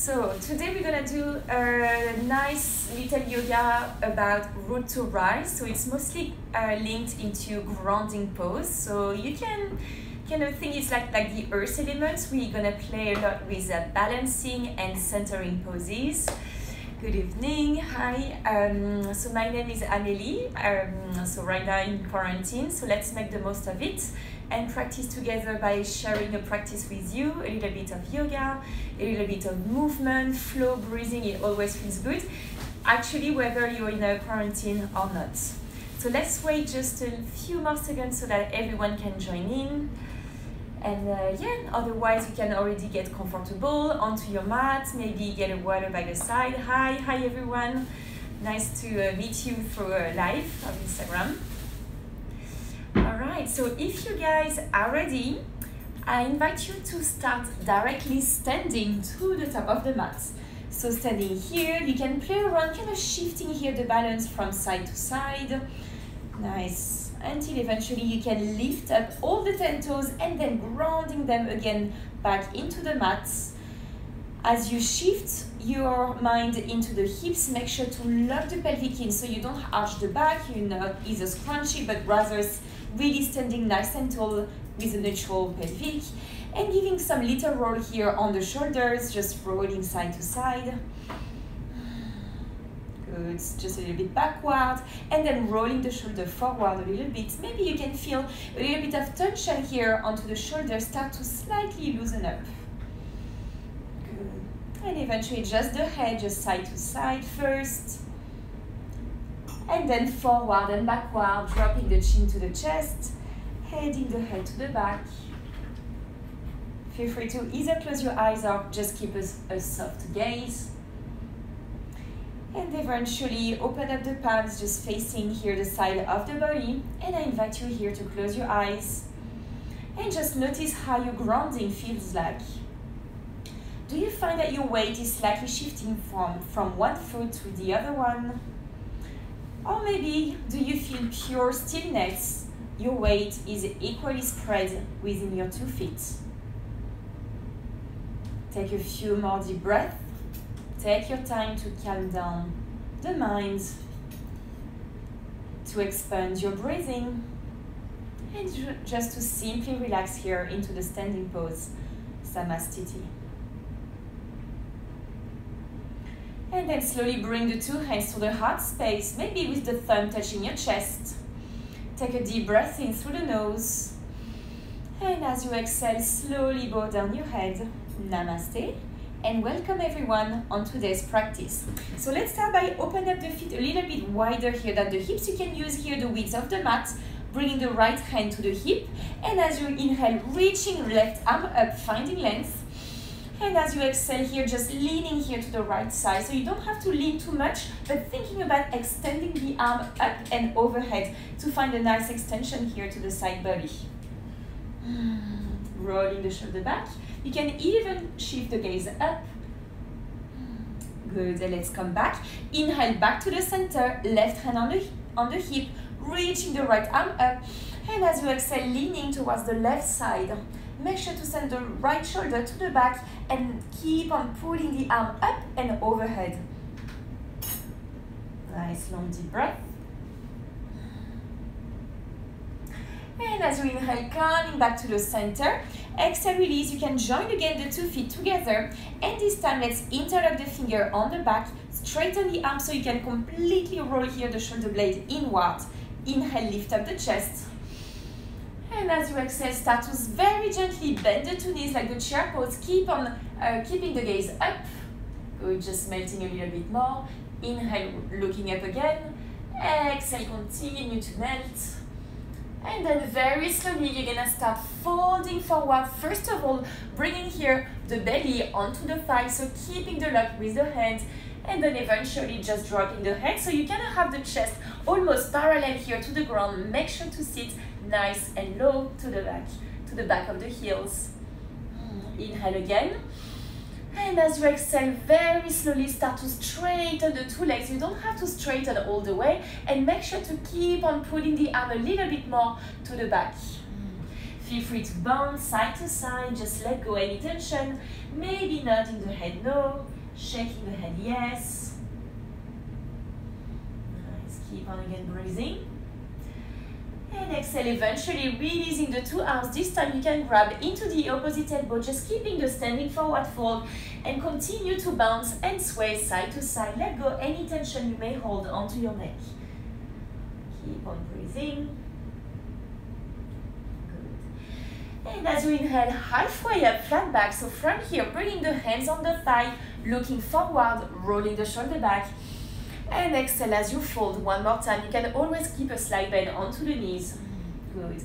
So today we're gonna do a nice little yoga about root to rise. So it's mostly linked into grounding pose. So you can kind of think it's like the earth elements. We're gonna play a lot with balancing and centering poses. Good evening, hi. So my name is Amélie. So right now in quarantine, so let's make the most of it and practice together by sharing a practice with you, a little bit of yoga, a little bit of movement, flow, breathing. It always feels good, actually, whether you're in a quarantine or not. So let's wait just a few more seconds so that everyone can join in. And yeah, otherwise you can already get comfortable onto your mat, maybe get a water by the side. Hi everyone. Nice to meet you through live on Instagram. Alright, so if you guys are ready, I invite you to start directly standing to the top of the mat. So standing here, you can play around, kind of shifting here the balance from side to side. Nice. Until eventually you can lift up all the 10 toes and then grounding them again back into the mat. As you shift your mind into the hips, make sure to lock the pelvic in so you don't arch the back, you're not either scrunchy, but rather really standing nice and tall with a neutral pelvic, and giving some little roll here on the shoulders, just rolling side to side. Good, just a little bit backward, and then rolling the shoulder forward a little bit. Maybe you can feel a little bit of tension here onto the shoulders, start to slightly loosen up. Good. And eventually just the head, just side to side first. And then forward and backward, dropping the chin to the chest, heading the head to the back. Feel free to either close your eyes or just keep a soft gaze. And eventually open up the palms, just facing here the side of the body. And I invite you here to close your eyes and just notice how your grounding feels like. Do you find that your weight is slightly shifting from one foot to the other one? Or maybe do you feel pure stillness? Your weight is equally spread within your 2 feet. Take a few more deep breaths. Take your time to calm down the mind, to expand your breathing, and just to simply relax here into the standing pose, Namaste. And then slowly bring the 2 hands to the heart space, maybe with the thumb touching your chest. Take a deep breath in through the nose. And as you exhale, slowly bow down your head. Namaste. And welcome everyone on today's practice. So let's start by opening up the feet a little bit wider here than the hips. You can use here the width of the mat, bringing the right hand to the hip. And as you inhale, reaching left arm up, finding length. And as you exhale here, just leaning here to the right side. So you don't have to lean too much, but thinking about extending the arm up and overhead to find a nice extension here to the side body. Rolling the shoulder back. You can even shift the gaze up. Good, and let's come back. Inhale back to the center, left hand on the hip, reaching the right arm up. And as you exhale, leaning towards the left side. Make sure to send the right shoulder to the back and keep on pulling the arm up and overhead. Nice long deep breath. And as you inhale, coming back to the center, exhale, release. You can join again the 2 feet together. And this time, let's interlock the finger on the back, straighten the arm so you can completely roll here the shoulder blade inward. Inhale, lift up the chest. And as you exhale, start to very gently bend the 2 knees like the chair pose. Keep on keeping the gaze up. Good, just melting a little bit more. Inhale, looking up again. Exhale, continue to melt. And then very slowly, you're gonna start folding forward. First of all, bringing here the belly onto the thighs, so keeping the lock with the hands. And then eventually just dropping the head. So you're gonna have the chest almost parallel here to the ground. Make sure to sit nice and low to the back of the heels. Inhale again. And as you exhale, very slowly start to straighten the 2 legs. You don't have to straighten all the way. And make sure to keep on pulling the arm a little bit more to the back. Feel free to bounce side to side, just let go any tension. Maybe nodding the head no, shaking the head yes. Nice, keep on again breathing. And exhale, eventually releasing the two arms. This time you can grab into the opposite elbow, just keeping the standing forward fold and continue to bounce and sway side to side. Let go any tension you may hold onto your neck. Keep on breathing. Good. And as you inhale, halfway up, flat back. So from here, bringing the hands on the thigh, looking forward, rolling the shoulder back. And exhale as you fold one more time. You can always keep a slight bend onto the knees. Good.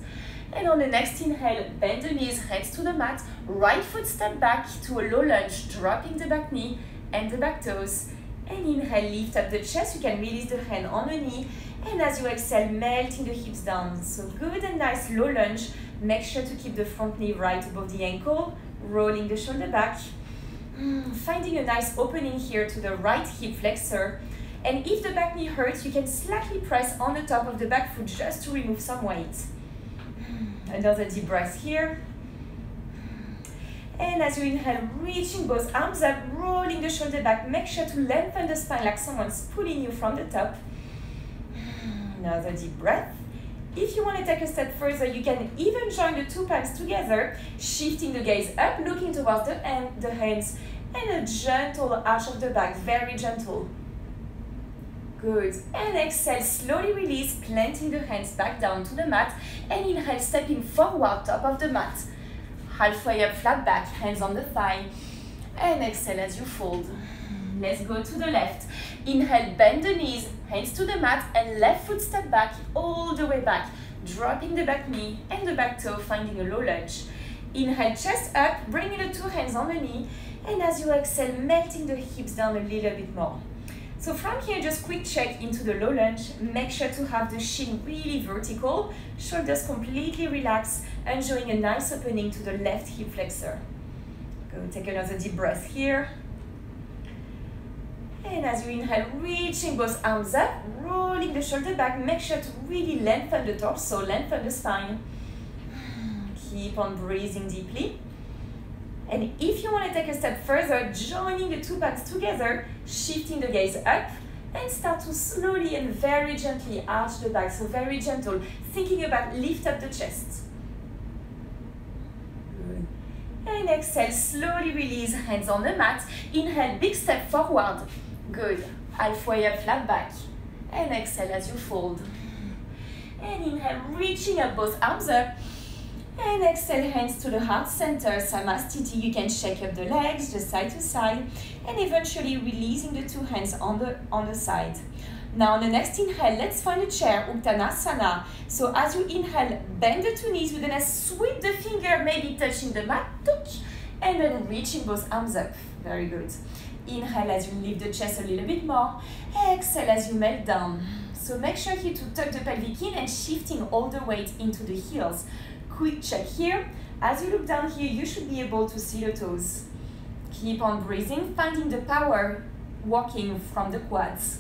And on the next inhale, bend the knees, hands to the mat. Right foot step back to a low lunge, dropping the back knee and the back toes. And inhale, lift up the chest. You can release the hand on the knee. And as you exhale, melting the hips down. So good and nice low lunge. Make sure to keep the front knee right above the ankle. Rolling the shoulder back. Finding a nice opening here to the right hip flexor. And if the back knee hurts, you can slightly press on the top of the back foot just to remove some weight. Another deep breath here. And as you inhale, reaching both arms up, rolling the shoulder back. Make sure to lengthen the spine like someone's pulling you from the top. Another deep breath. If you want to take a step further, you can even join the two palms together, shifting the gaze up, looking towards the hands, and a gentle arch of the back, very gentle. Good. And exhale, slowly release, planting the hands back down to the mat. And inhale, stepping forward, top of the mat. Halfway up, flat back, hands on the thigh. And exhale as you fold. Let's go to the left. Inhale, bend the knees, hands to the mat, and left foot step back, all the way back. Dropping the back knee and the back toe, finding a low lunge. Inhale, chest up, bringing the two hands on the knee. And as you exhale, melting the hips down a little bit more. So from here, just quick check into the low lunge. Make sure to have the shin really vertical, shoulders completely relaxed, enjoying a nice opening to the left hip flexor. Go take another deep breath here. And as you inhale, reaching both arms up, rolling the shoulder back. Make sure to really lengthen the torso, lengthen the spine. Keep on breathing deeply. And if you want to take a step further, joining the two palms together, shifting the gaze up, and start to slowly and very gently arch the back, so very gentle, thinking about lift up the chest. Good. And exhale, slowly release, hands on the mat. Inhale, big step forward. Good. Halfway up, flat back. And exhale as you fold. And inhale, reaching up both arms up. And exhale, hands to the heart center, Namaste. You can shake up the legs, just side to side, and eventually releasing the two hands on the side. Now on the next inhale, let's find a chair, Uttanasana. So as you inhale, bend the two knees. We're gonna sweep the finger, maybe touching the mat, and then reaching both arms up. Very good. Inhale as you lift the chest a little bit more. Exhale as you melt down. So make sure here to tuck the pelvic in and shifting all the weight into the heels. Quick check here. As you look down here, you should be able to see the toes. Keep on breathing, finding the power, walking from the quads.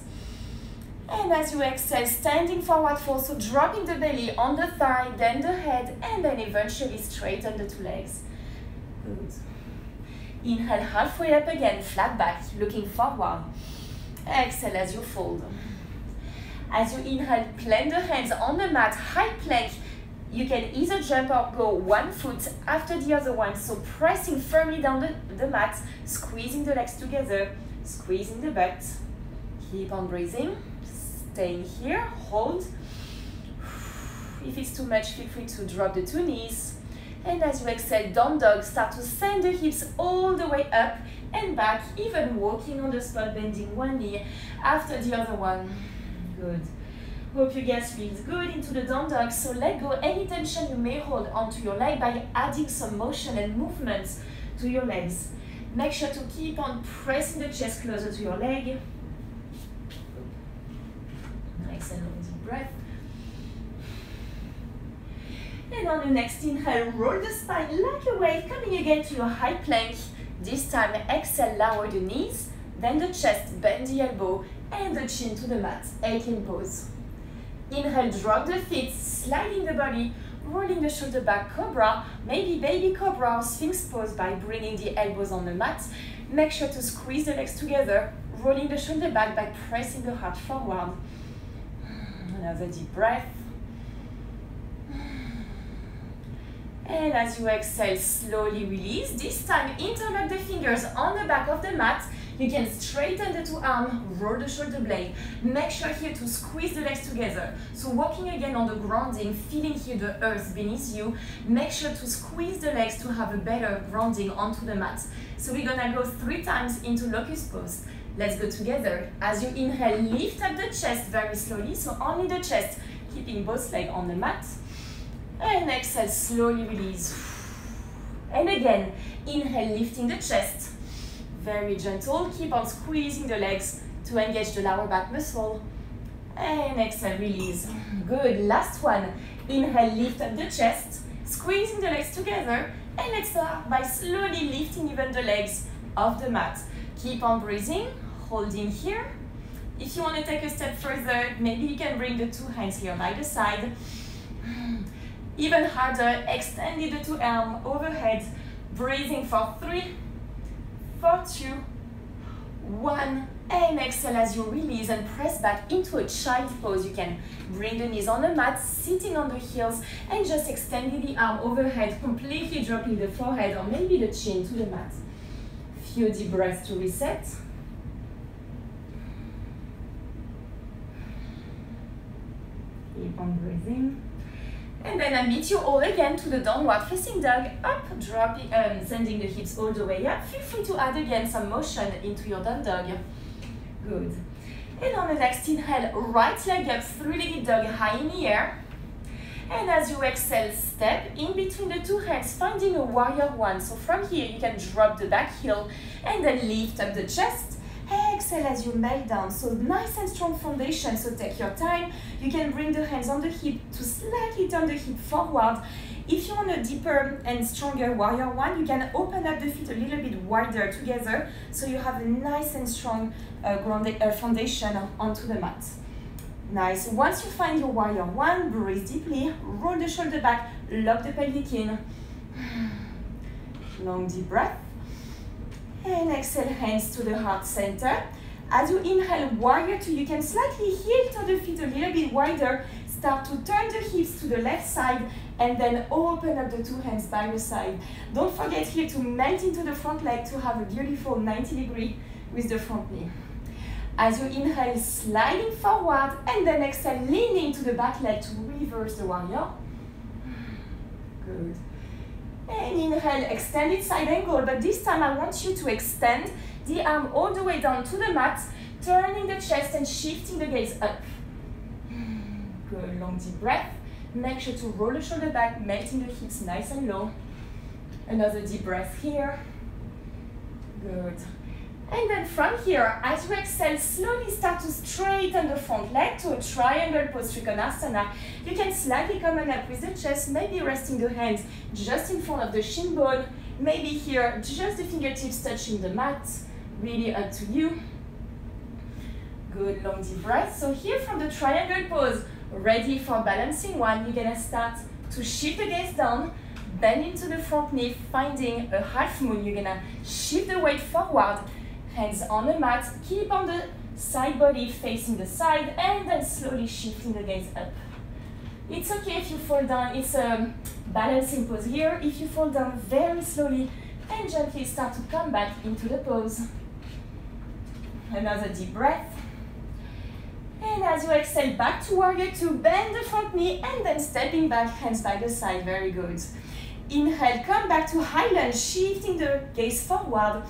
And as you exhale, standing forward fold, so dropping the belly on the thigh, then the head, and then eventually straighten the two legs. Good. Inhale, halfway up again, flat back, looking forward. Exhale as you fold. As you inhale, plant the hands on the mat, high plank. You can either jump or go one foot after the other one. So pressing firmly down the mat, squeezing the legs together, squeezing the butt. Keep on breathing. Staying here, hold. If it's too much, feel free to drop the two knees. And as you exhale, down dog, start to send the hips all the way up and back, even walking on the spot, bending one knee after the other one. Good. Hope you guys feel good into the down dog, so let go any tension you may hold onto your leg by adding some motion and movement to your legs. Make sure to keep on pressing the chest closer to your leg. Nice and long deep breath. And on the next inhale, roll the spine like a wave, coming again to your high plank. This time, exhale, lower the knees, then the chest, bend the elbow, and the chin to the mat, aching pose. Inhale, drop the feet, sliding the body, rolling the shoulder back, cobra, maybe baby cobra or sphinx pose by bringing the elbows on the mat. Make sure to squeeze the legs together, rolling the shoulder back by pressing the heart forward. Another deep breath. And as you exhale, slowly release. This time, interlock the fingers on the back of the mat. You can straighten the two arms, roll the shoulder blade. Make sure here to squeeze the legs together. So walking again on the grounding, feeling here the earth beneath you. Make sure to squeeze the legs to have a better grounding onto the mat. So we're gonna go 3 times into locust pose. Let's go together. As you inhale, lift up the chest very slowly. So only the chest, keeping both legs on the mat. And exhale, slowly release. And again, inhale, lifting the chest. Very gentle, keep on squeezing the legs to engage the lower back muscle. And exhale, release. Good, last one. Inhale, lift up the chest, squeezing the legs together. And let's start by slowly lifting even the legs off the mat. Keep on breathing, holding here. If you want to take a step further, maybe you can bring the 2 hands here by the side. Even harder, extending the 2 arms overhead, breathing for 3, for 2, 1, and exhale as you release and press back into a child pose. You can bring the knees on the mat, sitting on the heels, and just extending the arm overhead, completely dropping the forehead or maybe the chin to the mat. Few deep breaths to reset. Keep on breathing. And then I meet you all again to the downward facing dog, up, dropping, sending the hips all the way up. Feel free to add again some motion into your down dog. Good. And on the next inhale, right leg up, 3-legged dog, high in the air. And as you exhale, step in between the 2 hands, finding a warrior 1. So from here, you can drop the back heel and then lift up the chest. Exhale as you melt down. So nice and strong foundation, so take your time. You can bring the hands on the hip to slightly turn the hip forward. If you want a deeper and stronger warrior 1, you can open up the feet a little bit wider together, so you have a nice and strong foundation onto the mat. Nice. Once you find your warrior 1, breathe deeply, roll the shoulder back, lock the pelvic in. Long deep breath. And exhale, hands to the heart center. As you inhale, warrior 2, you can slightly heel to the feet a little bit wider. Start to turn the hips to the left side and then open up the 2 hands by your side. Don't forget here to melt into the front leg to have a beautiful 90-degree with the front knee. As you inhale, sliding forward and then exhale, leaning to the back leg to reverse the warrior. Good. And inhale, extended side angle, but this time I want you to extend the arm all the way down to the mat, turning the chest and shifting the gaze up. Good, long deep breath. Make sure to roll the shoulder back, melting the hips nice and low. Another deep breath here. Good. And then from here, as you exhale, slowly start to straighten the front leg to a triangle pose, reconnect. You can slightly come on up with the chest, maybe resting the hands just in front of the shin bone. Maybe here, just the fingertips touching the mat. Really up to you. Good, long deep breath. So here from the triangle pose, ready for balancing 1, you're gonna start to shift the gaze down, bend into the front knee, finding a half moon. You're gonna shift the weight forward, hands on the mat, keep on the side body facing the side, and then slowly shifting the gaze up. It's okay if you fall down, it's a balancing pose here. If you fall down very slowly and gently start to come back into the pose. Another deep breath. And as you exhale, back to warrior 2, bend the front knee and then stepping back, hands by the side, very good. Inhale, come back to high lunge, shifting the gaze forward.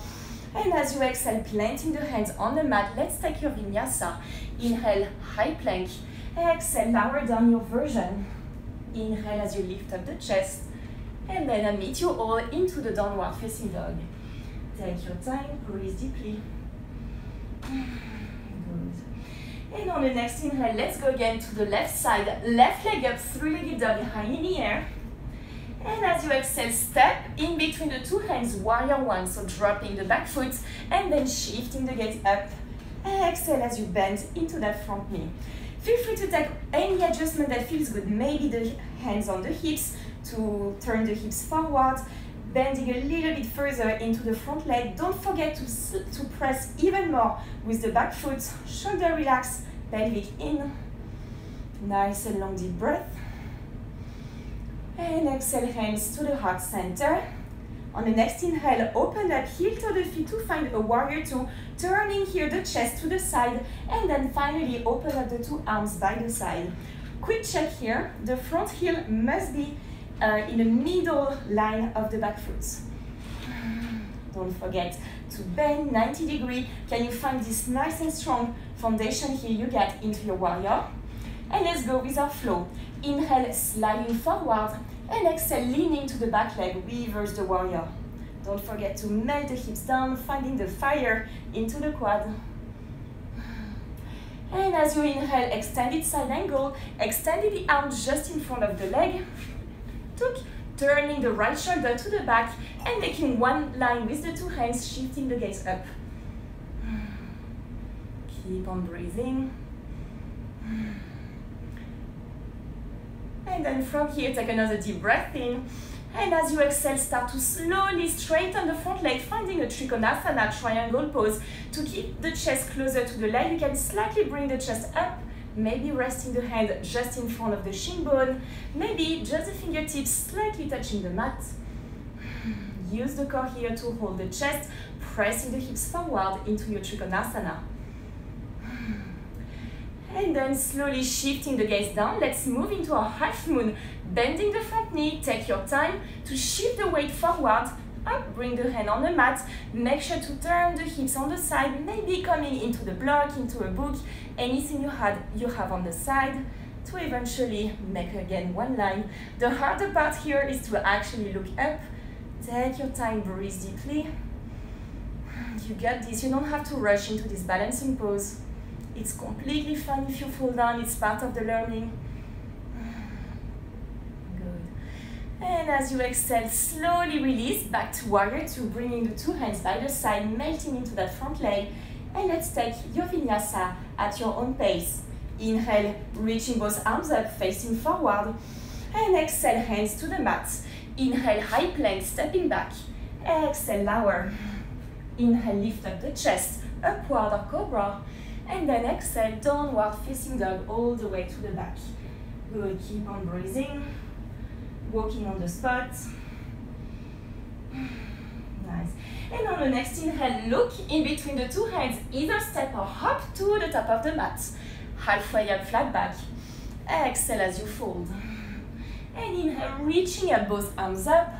And as you exhale, planting the hands on the mat, let's take your vinyasa. Inhale, high plank. Exhale, lower down your version. Inhale as you lift up the chest. And then I meet you all into the downward facing dog. Take your time, breathe deeply. Good. And on the next inhale, let's go again to the left side. Left leg up, 3-legged dog, high in the air. And as you exhale, step in between the 2 hands, warrior 1. So dropping the back foot and then shifting the gaze up. Exhale as you bend into that front knee. Feel free to take any adjustment that feels good. Maybe the hands on the hips to turn the hips forward, bending a little bit further into the front leg. Don't forget to press even more with the back foot. Shoulder relax, pelvic in. Nice and long deep breath. And exhale, hands to the heart center. On the next inhale, open up, heel to the feet to find a warrior two, turning here the chest to the side, and then finally open up the two arms by the side. Quick check here, the front heel must be in the middle line of the back foot. Don't forget to bend 90 degrees. Can you find this nice and strong foundation here you get into your warrior? And let's go with our flow. Inhale, sliding forward, and exhale, leaning to the back leg, reverse the warrior. Don't forget to melt the hips down, finding the fire into the quad. And as you inhale, extended side angle, extending the arm just in front of the leg. Turning the right shoulder to the back and making one line with the two hands, shifting the gaze up. Keep on breathing. And then from here, take another deep breath in. And as you exhale, start to slowly straighten the front leg, finding a Trikonasana, triangle pose. To keep the chest closer to the leg, you can slightly bring the chest up, maybe resting the hand just in front of the shin bone, maybe just the fingertips slightly touching the mat. Use the core here to hold the chest, pressing the hips forward into your Trikonasana. And then slowly shifting the gaze down, let's move into our half moon, bending the front knee. Take your time to shift the weight forward, up, bring the hand on the mat, make sure to turn the hips on the side, maybe coming into the block, into a book, anything you have on the side, to eventually make again one line. The harder part here is to actually look up. Take your time, breathe deeply. You got this, you don't have to rush into this balancing pose. It's completely fine if you fall down, it's part of the learning. Good. And as you exhale, slowly release back to warrior two, bringing the two hands by the side, melting into that front leg. And let's take your vinyasa at your own pace. Inhale, reaching both arms up, facing forward. And exhale, hands to the mat. Inhale, high plank, stepping back. Exhale, lower. Inhale, lift up the chest, upward or cobra. And then exhale, downward facing dog all the way to the back. Good, keep on breathing, walking on the spot. Nice. And on the next inhale, look in between the two hands, either step or hop to the top of the mat. Halfway up, flat back. Exhale as you fold. And inhale, reaching up, both arms up.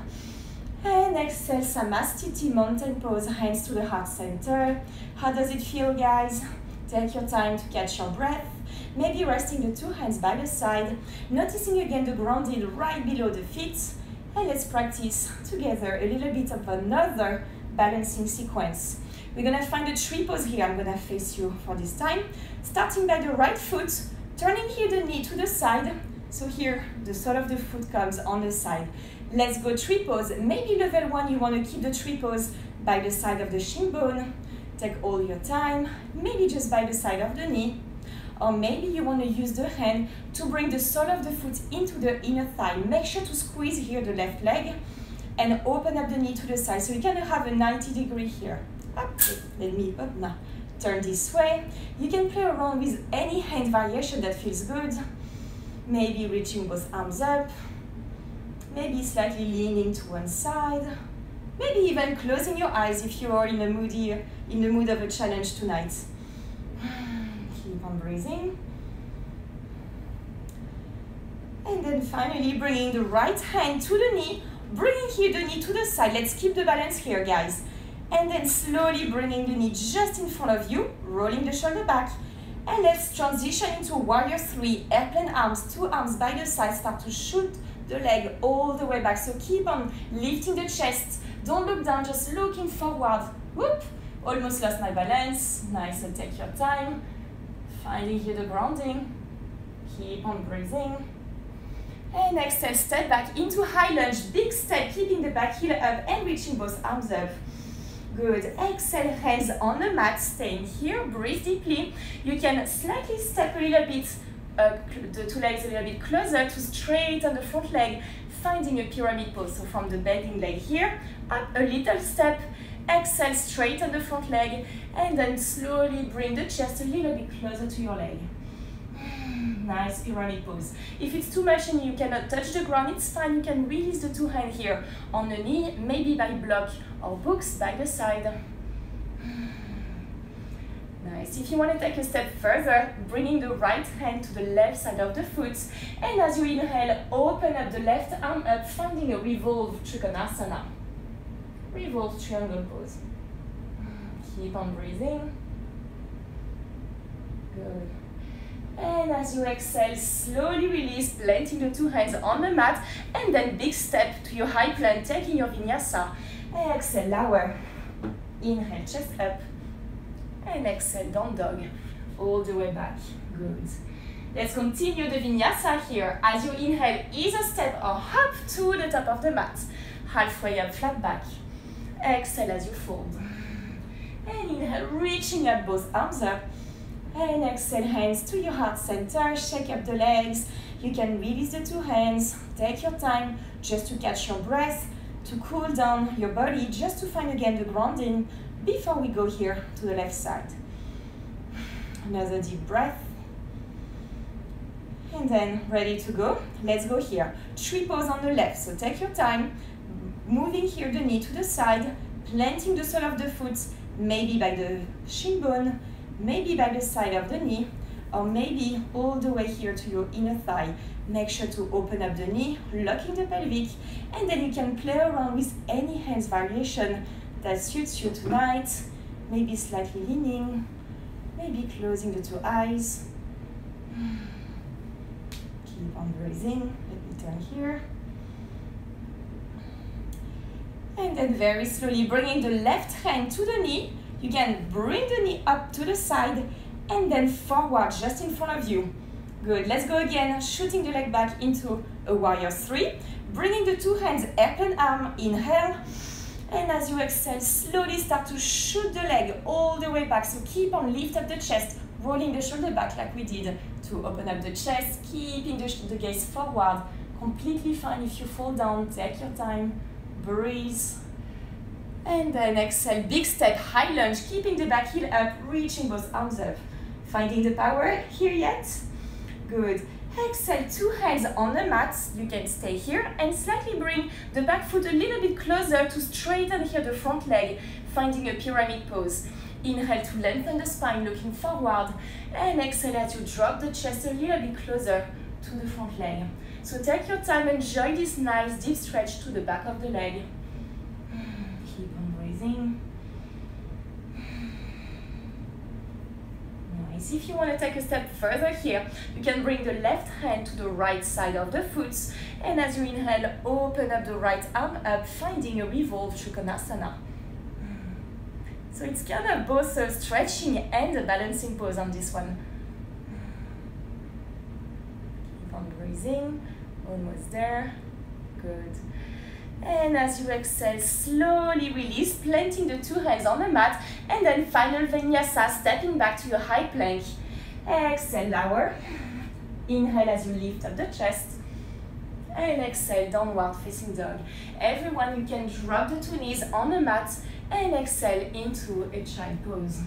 And exhale, Namaste, mountain pose, hands to the heart center. How does it feel, guys? Take your time to catch your breath, maybe resting the two hands by the side, noticing again the grounding right below the feet, and let's practice together a little bit of another balancing sequence. We're gonna find a tree pose here. I'm gonna face you for this time, starting by the right foot, turning here the knee to the side, so here the sole of the foot comes on the side. Let's go tree pose. Maybe level one, you wanna keep the tree pose by the side of the shin bone. Take all your time, maybe just by the side of the knee, or maybe you want to use the hand to bring the sole of the foot into the inner thigh. Make sure to squeeze here the left leg and open up the knee to the side. So you can have a 90 degree here. Up, let me up now. Turn this way. You can play around with any hand variation that feels good. Maybe reaching both arms up, maybe slightly leaning to one side. Maybe even closing your eyes if you are in the mood of a challenge tonight. Keep on breathing. And then finally bringing the right hand to the knee, bringing here the knee to the side. Let's keep the balance here, guys. And then slowly bringing the knee just in front of you, rolling the shoulder back. And let's transition into warrior three, airplane arms, two arms by the side. Start to shoot the leg all the way back. So keep on lifting the chest. Don't look down, just looking forward. Whoop! Almost lost my balance. Nice, so take your time. Finding here the grounding. Keep on breathing. And exhale, step back into high lunge. Big step, keeping the back heel up and reaching both arms up. Good. Exhale, hands on the mat, staying here. Breathe deeply. You can slightly step a little bit the two legs a little bit closer to straighten the front leg, finding a pyramid pose. So from the bending leg here, up a little step, exhale, straighten the front leg, and then slowly bring the chest a little bit closer to your leg. Nice pyramid pose. If it's too much and you cannot touch the ground, it's fine. You can release the two hands here on the knee, maybe by block or books by the side. Nice. If you want to take a step further, bringing the right hand to the left side of the foot, and as you inhale, open up the left arm up, finding a revolved Trikonasana. Revolved triangle pose. Keep on breathing. Good. And as you exhale, slowly release, planting the two hands on the mat, and then big step to your high plank, taking your vinyasa. Exhale, lower. Inhale, chest up. And exhale, down dog, all the way back. Good. Let's continue the vinyasa here. As you inhale, ease a step or hop to the top of the mat. Halfway up, flat back. Exhale as you fold. And inhale, reaching up both arms up. And exhale, hands to your heart center, shake up the legs. You can release the two hands, take your time just to catch your breath, to cool down your body, just to find again the grounding before we go here to the left side. Another deep breath. And then ready to go. Let's go here. Tree pose on the left, so take your time, moving here the knee to the side, planting the sole of the foot, maybe by the shin bone, maybe by the side of the knee, or maybe all the way here to your inner thigh. Make sure to open up the knee, locking the pelvic, and then you can play around with any hands variation that suits you tonight. Maybe slightly leaning, maybe closing the two eyes. Keep on breathing. Let me turn here. And then very slowly bringing the left hand to the knee. You can bring the knee up to the side and then forward just in front of you. Good, let's go again, shooting the leg back into a warrior three. Bringing the two hands, open arm, inhale. And as you exhale, slowly start to shoot the leg all the way back. So keep on lift up the chest, rolling the shoulder back like we did to open up the chest, keeping the gaze forward. Completely fine if you fall down, take your time, breathe. And then exhale, big step, high lunge, keeping the back heel up, reaching both arms up. Finding the power here yet? Good. Exhale, two hands on the mat. You can stay here and slightly bring the back foot a little bit closer to straighten here the front leg, finding a pyramid pose. Inhale to lengthen the spine, looking forward. And exhale as you drop the chest a little bit closer to the front leg. So take your time, enjoy this nice deep stretch to the back of the leg. Keep on breathing. Nice. If you want to take a step further here, you can bring the left hand to the right side of the foot. And as you inhale, open up the right arm up, finding a revolved Trikonasana. So it's kind of both a stretching and a balancing pose on this one. Keep on breathing. Almost there. Good. And as you exhale, slowly release, planting the two hands on the mat, and then final vinyasa, stepping back to your high plank. Exhale, lower. Inhale as you lift up the chest. And exhale, downward facing dog. Everyone, you can drop the two knees on the mat and exhale into a child pose.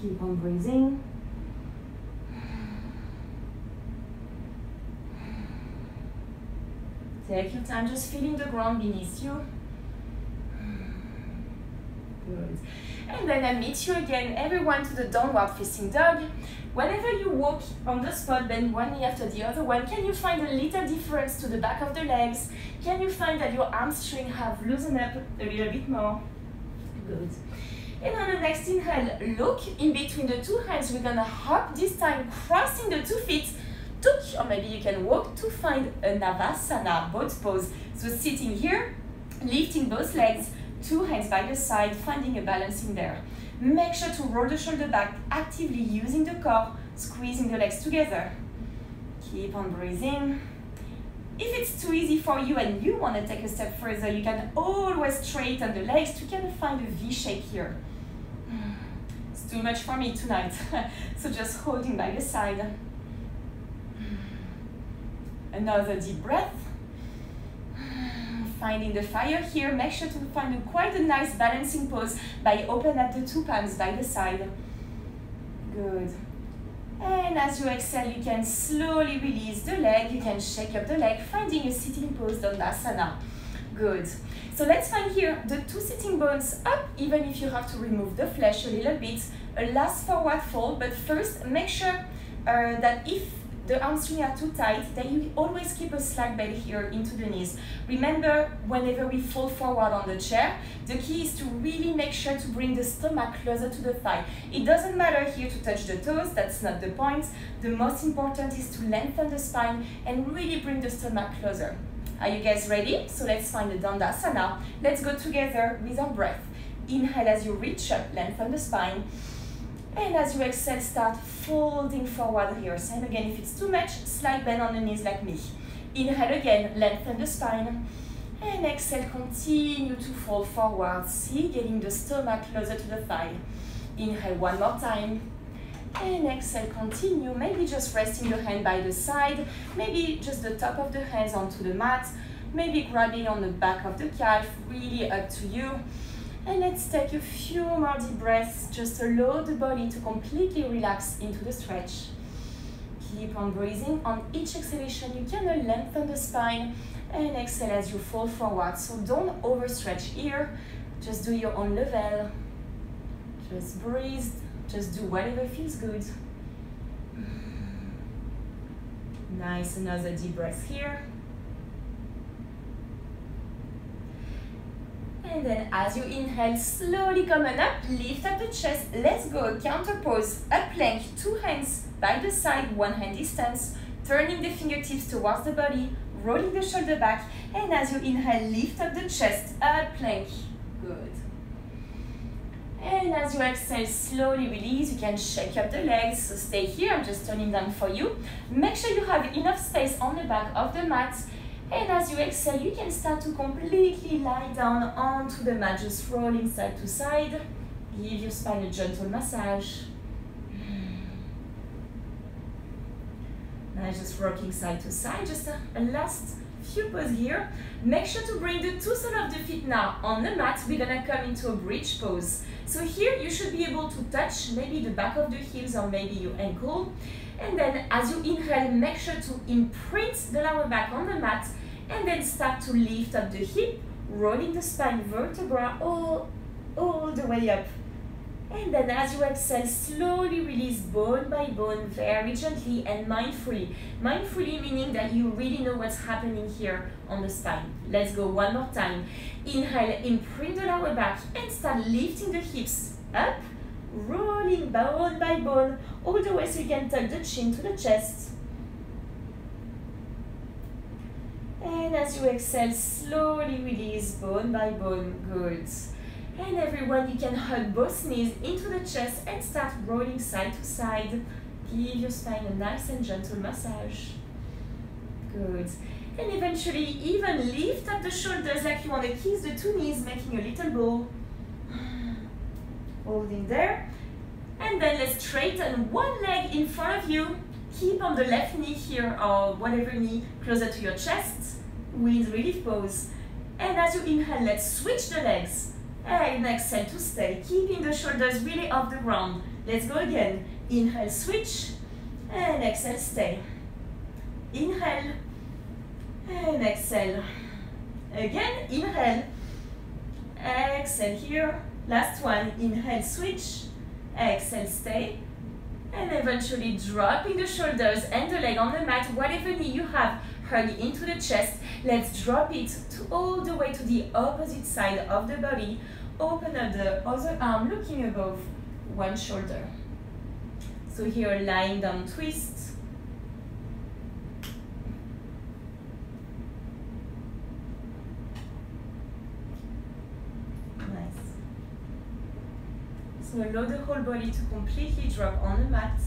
Keep on breathing. Take your time, just feeling the ground beneath you. Good. And then I meet you again, everyone, to the downward facing dog. Whenever you walk on the spot, bend one knee after the other one, can you find a little difference to the back of the legs? Can you find that your hamstring have loosened up a little bit more? Good. And on the next inhale, look in between the two hands. We're gonna hop this time, crossing the 2 feet. Or maybe you can walk to find a Namaste, boat pose. So sitting here, lifting both legs, two hands by the side, finding a balance in there. Make sure to roll the shoulder back, actively using the core, squeezing the legs together. Keep on breathing. If it's too easy for you and you want to take a step further, you can always straighten the legs to kind of find a V shape here. It's too much for me tonight, so just holding by the side. Another deep breath. Finding the fire here. Make sure to find quite a nice balancing pose by opening up the two palms by the side. Good. And as you exhale, you can slowly release the leg. You can shake up the leg, finding a sitting pose, Dandasana. Good. So let's find here the two sitting bones up, even if you have to remove the flesh a little bit. A last forward fold, but first make sure that if the hamstrings are too tight, then you always keep a slack bend here into the knees. Remember, whenever we fold forward on the chair, the key is to really make sure to bring the stomach closer to the thigh. It doesn't matter here to touch the toes, that's not the point. The most important is to lengthen the spine and really bring the stomach closer. Are you guys ready? So let's find the Dandasana. Let's go together with our breath. Inhale as you reach up, lengthen the spine. And as you exhale, start folding forward here. Same again, if it's too much, slight bend on the knees like me. Inhale again, lengthen the spine. And exhale, continue to fold forward. See, getting the stomach closer to the thigh. Inhale one more time. And exhale, continue. Maybe just resting your hand by the side. Maybe just the top of the hands onto the mat. Maybe grabbing on the back of the calf, really up to you. And let's take a few more deep breaths. Just allow the body to completely relax into the stretch. Keep on breathing. On each exhalation, you can lengthen the spine and exhale as you fold forward. So don't overstretch here. Just do your own level. Just breathe. Just do whatever feels good. Nice, another deep breath here. And then as you inhale, slowly come on up, lift up the chest. Let's go, counter pose, up plank, two hands by the side, one hand distance, turning the fingertips towards the body, rolling the shoulder back, and as you inhale, lift up the chest, up plank. Good. And as you exhale, slowly release. You can shake up the legs, so stay here, I'm just turning down for you. Make sure you have enough space on the back of the mat. And as you exhale, you can start to completely lie down onto the mat, just rolling side to side. Give your spine a gentle massage. Now just rocking side to side, just a last few poses here. Make sure to bring the two soles of the feet now on the mat. We're gonna come into a bridge pose. So here you should be able to touch maybe the back of the heels or maybe your ankle. And then as you inhale, make sure to imprint the lower back on the mat. And then start to lift up the hip, rolling the spine vertebra all the way up. And then as you exhale, slowly release bone by bone, very gently and mindfully. Mindfully meaning that you really know what's happening here on the spine. Let's go one more time. Inhale, imprint the lower back and start lifting the hips up, rolling bone by bone, all the way so you can tuck the chin to the chest. And as you exhale, slowly release bone by bone. Good. And everyone, you can hug both knees into the chest and start rolling side to side. Give your spine a nice and gentle massage. Good. And eventually, even lift up the shoulders like you want to kiss the two knees, making a little bow. Holding there. And then let's straighten one leg in front of you. Keep on the left knee here or whatever knee closer to your chest with relief pose. And as you inhale, let's switch the legs. And exhale to stay, keeping the shoulders really off the ground. Let's go again. Inhale, switch, and exhale, stay. Inhale, and exhale. Again, inhale, exhale here. Last one, inhale, switch, exhale, stay. And eventually dropping the shoulders and the leg on the mat, whatever knee you have, hug into the chest. Let's drop it all the way to the opposite side of the body. Open up the other arm, looking above one shoulder. So here, lying down, twist. Nice. So allow the whole body to completely drop on the mat.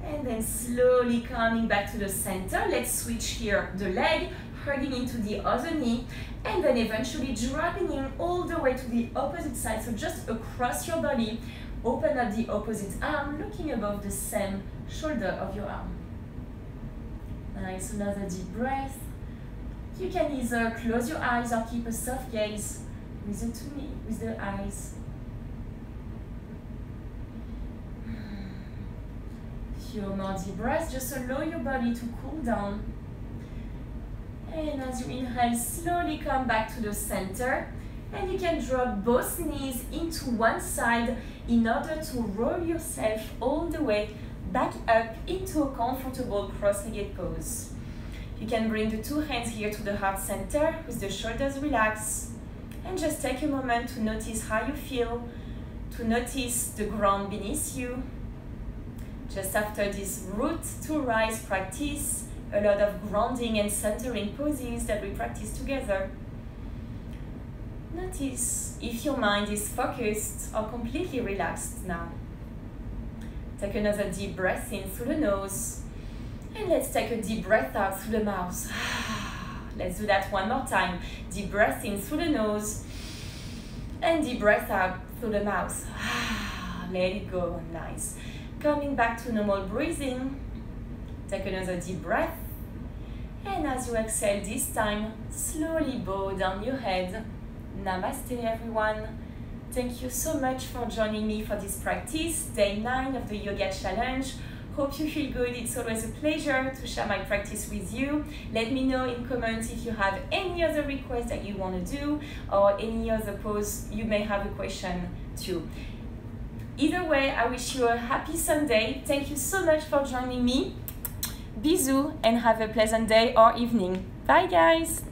And then slowly coming back to the center. Let's switch here the leg, hugging into the other knee, and then eventually dropping in all the way to the opposite side. So just across your body, open up the opposite arm, looking above the same shoulder of your arm. Nice, another deep breath. You can either close your eyes or keep a soft gaze with the eyes. Few more deep breaths, just allow your body to cool down. And as you inhale, slowly come back to the center. And you can drop both knees into one side in order to roll yourself all the way back up into a comfortable cross-legged pose. You can bring the two hands here to the heart center with the shoulders relaxed. And just take a moment to notice how you feel, to notice the ground beneath you. Just after this root to rise practice, a lot of grounding and centering poses that we practice together. Notice if your mind is focused or completely relaxed now. Take another deep breath in through the nose. And let's take a deep breath out through the mouth. Let's do that one more time. Deep breath in through the nose. And deep breath out through the mouth. Let it go. Nice. Coming back to normal breathing. Take another deep breath. And as you exhale this time, slowly bow down your head. Namaste, everyone. Thank you so much for joining me for this practice, day 9 of the Yoga Challenge. Hope you feel good. It's always a pleasure to share my practice with you. Let me know in comments if you have any other requests that you want to do or any other pose you may have a question too. Either way, I wish you a happy Sunday. Thank you so much for joining me. Bisous and have a pleasant day or evening. Bye guys!